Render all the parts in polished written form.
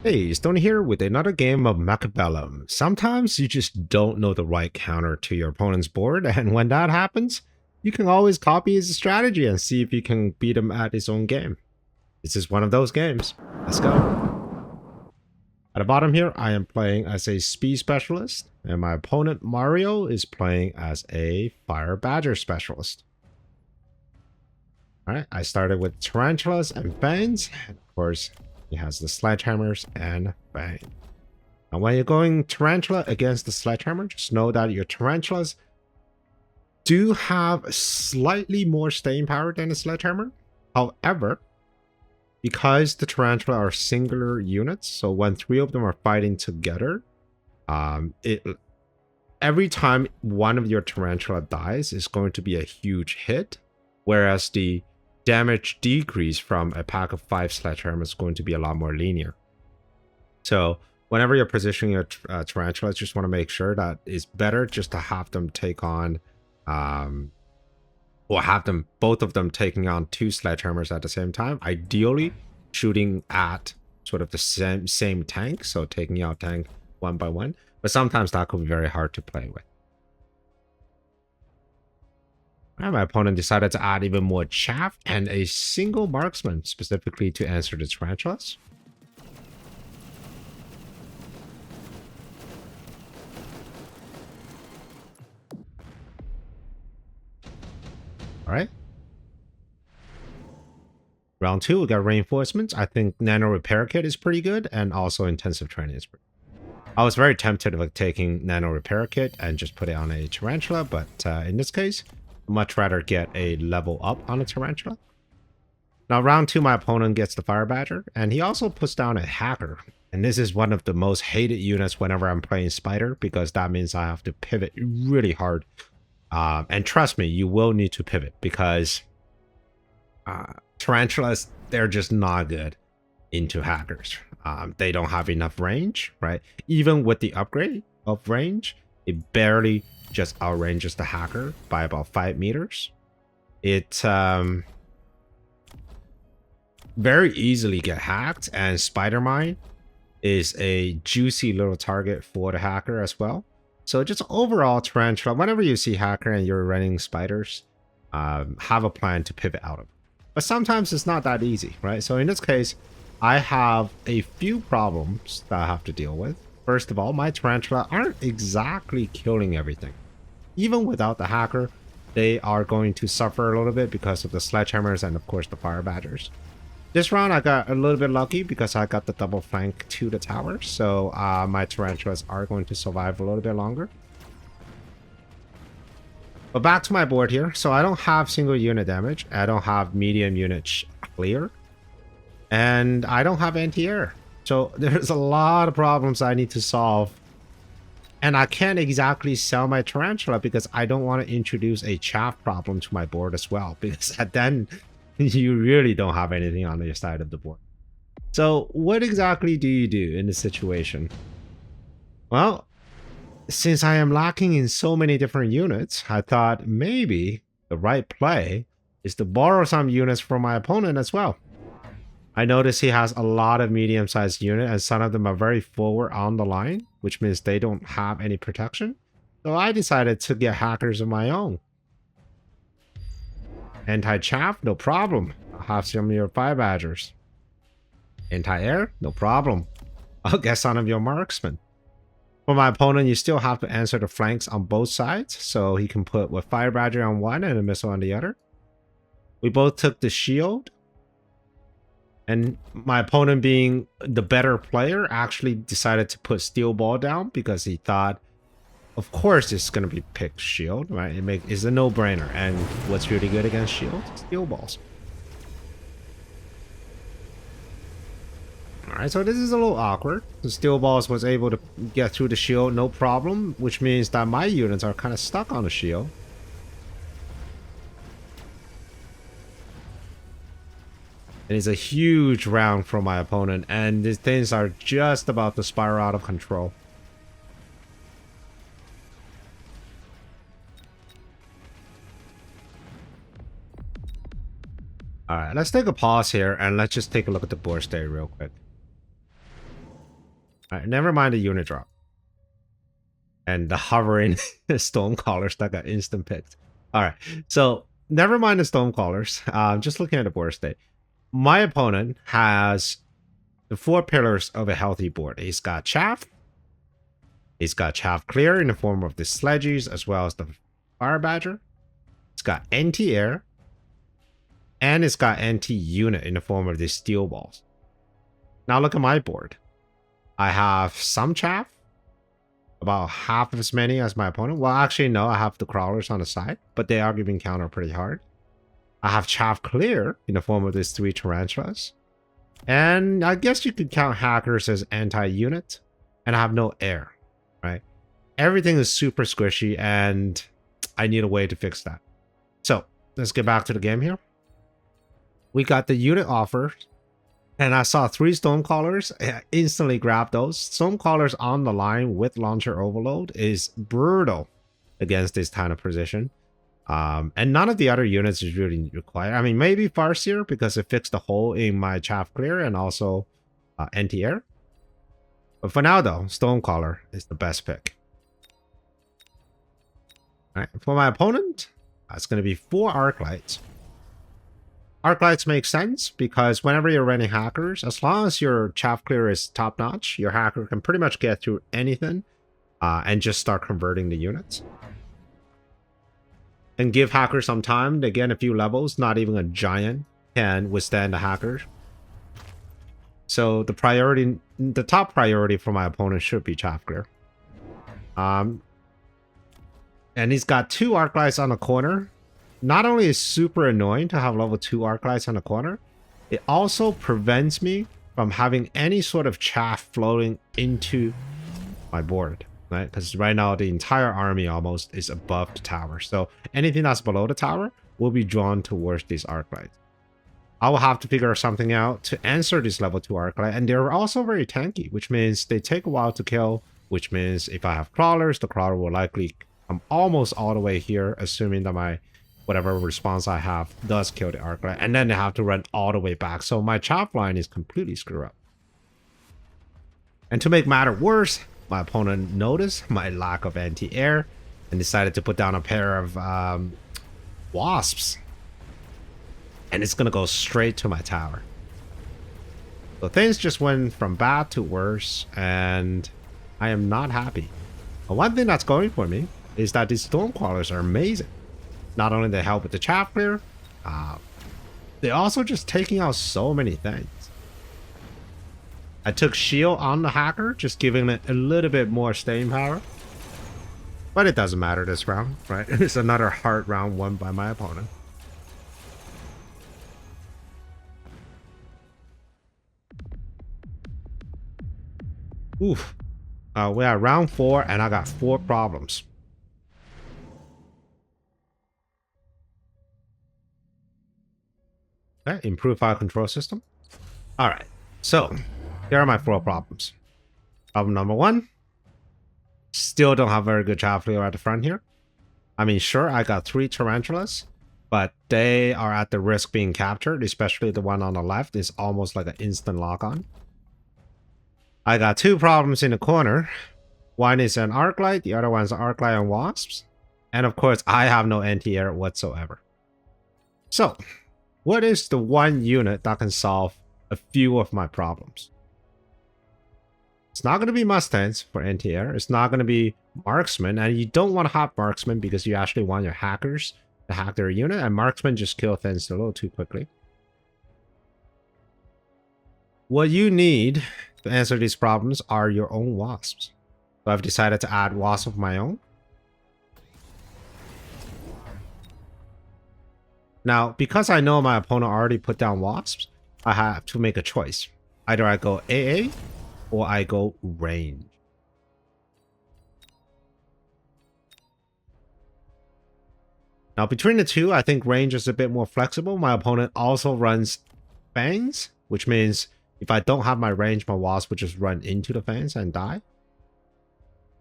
Hey, Stoney here with another game of Mechabellum. Sometimes you just don't know the right counter to your opponent's board, and when that happens, you can always copy his strategy and see if you can beat him at his own game. This is one of those games. Let's go. At the bottom here, I am playing as a speed specialist, and my opponent Mario is playing as a fire badger specialist. Alright, I started with tarantulas and fangs, and of course, he has the sledgehammers and fang. Now, when you're going tarantula against the sledgehammer, just know that your tarantulas do have slightly more staying power than the sledgehammer. However, because the tarantula are singular units, so when three of them are fighting together, every time one of your tarantula dies is going to be a huge hit, whereas the damage decrease from a pack of 5 sledgehammers is going to be a lot more linear. So whenever you're positioning your tarantulas, just want to make sure that it's better just to have them take on or have them both of them taking on 2 sledgehammers at the same time, ideally shooting at sort of the same tank, so taking out tank one by one, but sometimes that could be very hard to play with. And my opponent decided to add even more chaff and a single marksman specifically to answer the tarantulas. Alright. Round 2, we got reinforcements. I think nano repair kit is pretty good, and also intensive training is pretty good. I was very tempted of taking nano repair kit and just put it on a tarantula, but in this case, much rather get a level up on a tarantula. Now round 2, my opponent gets the fire badger, and he also puts down a hacker. And this is one of the most hated units whenever I'm playing spider, because that means I have to pivot really hard. And trust me, you will need to pivot, because tarantulas, they're just not good into hackers. They don't have enough range, right? Even with the upgrade of range, it barely just outranges the hacker by about 5 meters. It very easily get hacked, and spider mine is a juicy little target for the hacker as well. So just overall tarantula, whenever you see hacker and you're running spiders, have a plan to pivot out of it. But sometimes it's not that easy, right? So in this case, I have a few problems that I have to deal with. First of all, my tarantula aren't exactly killing everything. Even without the hacker, they are going to suffer a little bit because of the sledgehammers and of course the fire badgers. This round I got a little bit lucky because I got the double flank to the tower, so my tarantulas are going to survive a little bit longer. But back to my board here. So I don't have single unit damage, I don't have medium unit clear, and I don't have anti-air. So there's a lot of problems I need to solve. And I can't exactly sell my tarantula because I don't want to introduce a chaff problem to my board as well, because then you really don't have anything on your side of the board. So what exactly do you do in this situation? Well, since I am lacking in so many different units, I thought maybe the right play is to borrow some units from my opponent as well. I notice he has a lot of medium-sized units, and some of them are very forward on the line, which means they don't have any protection. So I decided to get hackers of my own. Anti-chaff, no problem. I'll have some of your fire badgers. Anti-air, no problem. I'll get some of your marksmen. For my opponent, you still have to answer the flanks on both sides, so he can put with fire badger on one and a missile on the other. We both took the shield. And my opponent, being the better player, actually decided to put steel ball down because he thought, of course, it's going to be picked shield, right? It's a no-brainer. And what's really good against shield? Steel balls. Alright, so this is a little awkward. The steel balls was able to get through the shield, no problem, which means that my units are kind of stuck on the shield. And it's a huge round from my opponent, and these things are just about to spiral out of control. Alright, let's take a pause here and let's just take a look at the board state real quick. All right, never mind the unit drop. And the hovering stormcallers that got instant picked. All right, so never mind the stormcallers. Just looking at the board state. My opponent has the 4 pillars of a healthy board. He's got chaff. He's got chaff clear in the form of the sledges as well as the fire badger. It's got anti-air. And it's got anti-unit in the form of the steel balls. Now look at my board. I have some chaff. About half as many as my opponent. Well, actually, no. I have the crawlers on the side. But they are giving counter pretty hard. I have chaff clear in the form of these 3 tarantulas. And I guess you could count hackers as anti-unit. And I have no air. Right? Everything is super squishy. And I need a way to fix that. So, let's get back to the game here. We got the unit offer, and I saw 3 Stormcallers. I instantly grabbed those. Stormcallers on the line with launcher overload is brutal against this kind of position. And none of the other units is really required. I mean, maybe Farseer because it fixed the hole in my chaff clear and also anti-air. But for now, though, Stormcaller is the best pick. All right, for my opponent, it's going to be 4 Arclights. Arclights make sense because whenever you're running hackers, as long as your chaff clear is top notch, your hacker can pretty much get through anything and just start converting the units. And give hackers some time to get a few levels. Not even a giant can withstand the hacker. So the top priority for my opponent should be chaff clear. And he's got 2 Arclights on the corner. Not only is super annoying to have level 2 Arclights on the corner, it also prevents me from having any sort of chaff floating into my board, right? Because right now the entire army almost is above the tower. So anything that's below the tower will be drawn towards these Arclights. I will have to figure something out to answer this level 2 Arclight. And they're also very tanky, which means they take a while to kill, which means if I have crawlers, the crawler will likely come almost all the way here, assuming that my whatever response I have does kill the Arclight, and then they have to run all the way back. So my chaff line is completely screwed up. And to make matter worse, my opponent noticed my lack of anti-air and decided to put down a pair of wasps. And it's gonna go straight to my tower. So things just went from bad to worse, and I am not happy. But one thing that's going for me is that these Stormcallers are amazing. Not only they help with the chaff clear, they're also just taking out so many things. I took shield on the hacker, just giving it a little bit more staying power. But it doesn't matter this round, right? It's another hard round won by my opponent. Oof. We're at round 4 and I got 4 problems. Okay, improve file control system. Alright, so here are my 4 problems. Problem number 1. Still don't have very good chaff clear at the front here. I mean, sure, I got 3 tarantulas, but they are at the risk being captured, especially the one on the left is almost like an instant lock-on. I got 2 problems in the corner. One is an Arclight, the other one's an Arclight and Wasps. And of course, I have no anti-air whatsoever. So, what is the one unit that can solve a few of my problems? It's not going to be Mustangs for anti-air. It's not going to be Marksman. And you don't want to have Marksman because you actually want your hackers to hack their unit. And Marksman just kill things a little too quickly. What you need to answer these problems are your own Wasps. So I've decided to add Wasps of my own. Now, because I know my opponent already put down Wasps, I have to make a choice. Either I go AA or I go range. Now, between the two, I think range is a bit more flexible. My opponent also runs fangs, which means if I don't have my range, my Wasp would just run into the fangs and die.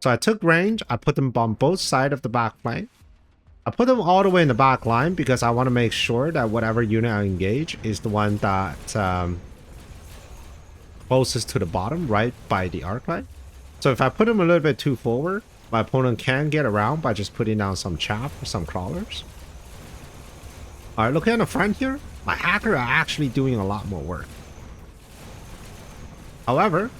So I took range, I put them on both sides of the back flank. I put them all the way in the back line because I want to make sure that whatever unit I engage is the one that closest to the bottom, right by the arc light. So if I put him a little bit too forward, my opponent can get around by just putting down some chaff or some crawlers. Alright, looking at the front here, my hacker are actually doing a lot more work. However,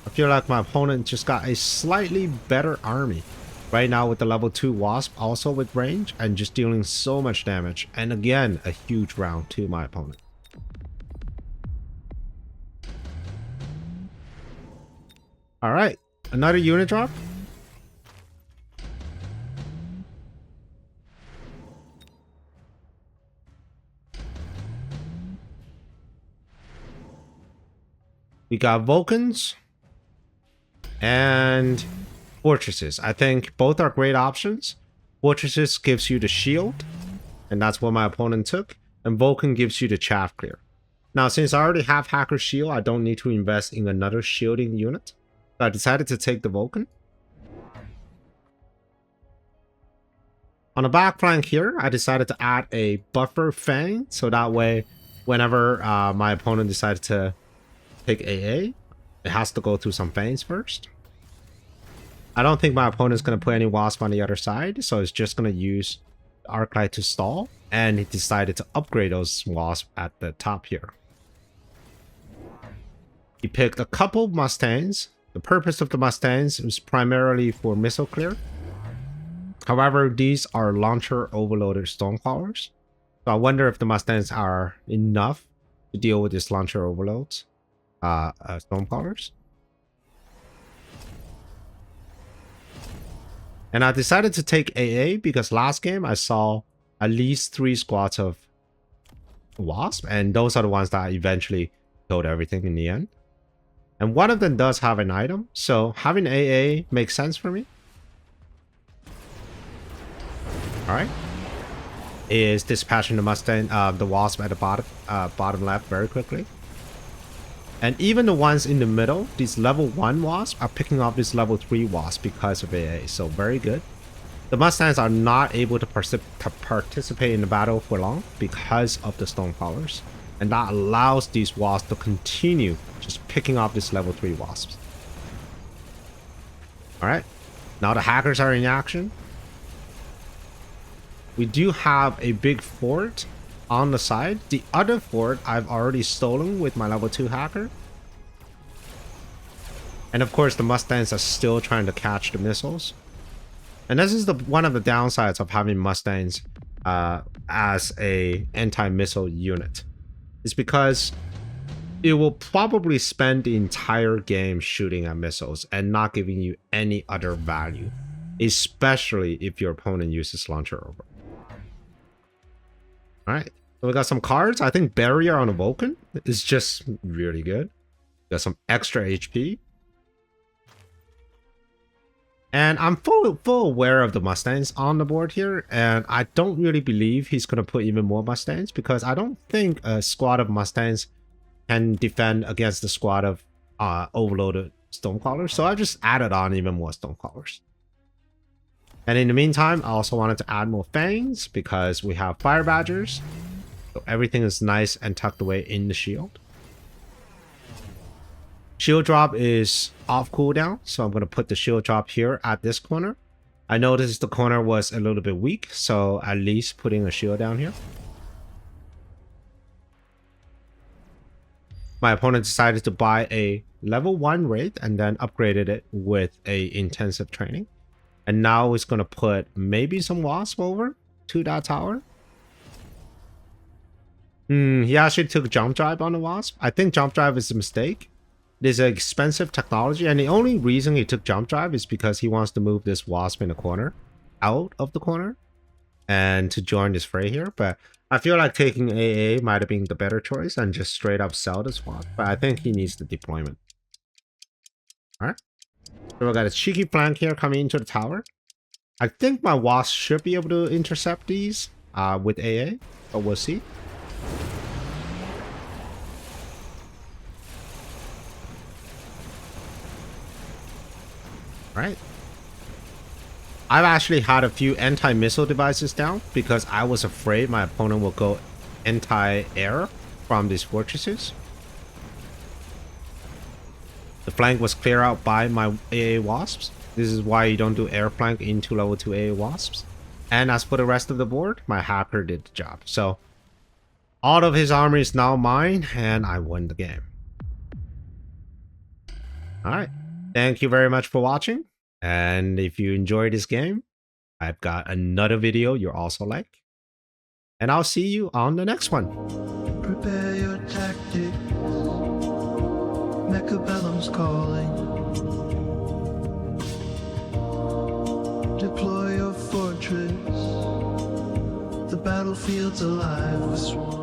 I feel like my opponent just got a slightly better army. Right now with the level 2 Wasp, also with range, and just dealing so much damage. And again, a huge round to my opponent. Alright, another unit drop. We got Vulcans and Fortresses. I think both are great options. Fortresses gives you the shield, and that's what my opponent took. And Vulcan gives you the chaff clear. Now, since I already have Hacker Shield, I don't need to invest in another shielding unit. So I decided to take the Vulcan. On the back flank here, I decided to add a buffer Fang, so that way, whenever my opponent decided to take AA, it has to go through some Fangs first. I don't think my opponent's going to put any Wasp on the other side, so it's just going to use the Arclight to stall, and he decided to upgrade those Wasp at the top here. He picked a couple Mustangs. The purpose of the Mustangs was primarily for missile clear. However, these are launcher overloaded stormcallers, so I wonder if the Mustangs are enough to deal with this launcher overloads, stormcallers. And I decided to take AA because last game I saw at least 3 squads of Wasp, and those are the ones that eventually killed everything in the end. And one of them does have an item, so having AA makes sense for me. Alright. Is dispatching the Mustang, the Wasp at the bottom left very quickly. And even the ones in the middle, these level 1 Wasp, are picking up this level 3 Wasp because of AA, so very good. The Mustangs are not able to participate in the battle for long because of the Stormcallers. And that allows these Wasps to continue just picking up this level 3 Wasps. Alright, now the Hackers are in action. We do have a big fort on the side. The other fort I've already stolen with my level 2 hacker. And of course the Mustangs are still trying to catch the missiles. And this is one of the downsides of having Mustangs as a anti-missile unit. It's because it will probably spend the entire game shooting at missiles and not giving you any other value. Especially if your opponent uses launcher over. Alright. So we got some cards. I think Barrier on a Vulcan is just really good. Got some extra HP. And I'm full aware of the Mustangs on the board here. And I don't really believe he's going to put even more Mustangs, because I don't think a squad of Mustangs can defend against the squad of overloaded Stormcallers. So I just added on even more Stormcallers. And in the meantime, I also wanted to add more Fangs because we have Fire Badgers. So everything is nice and tucked away in the shield. Shield drop is off cooldown, so I'm going to put the shield drop here at this corner. I noticed the corner was a little bit weak, so at least putting a shield down here. My opponent decided to buy a level 1 Wraith and then upgraded it with a intensive training. And now it's going to put maybe some Wasp over to that tower. He actually took Jump Drive on the Wasp. I think Jump Drive is a mistake. It is an expensive technology, and the only reason he took Jump Drive is because he wants to move this Wasp in the corner, out of the corner, and to join this fray here. But I feel like taking AA might have been the better choice and just straight up sell this Wasp. But I think he needs the deployment. Alright. So we got a cheeky flank here coming into the tower. I think my Wasp should be able to intercept these with AA, but we'll see. Right. I've actually had a few anti-missile devices down because I was afraid my opponent will go anti-air from these fortresses. flank was cleared out by my AA Wasps. This is why you don't do air flank into level 2 AA Wasps. And as for the rest of the board, my hacker did the job. So all of his army is now mine, and I won the game. Alright, thank you very much for watching. And if you enjoyed this game, I've got another video you'll also like. And I'll see you on the next one. Prepare your tactics. Mechabellum's calling. Deploy your fortress. The battlefield's alive with swarms.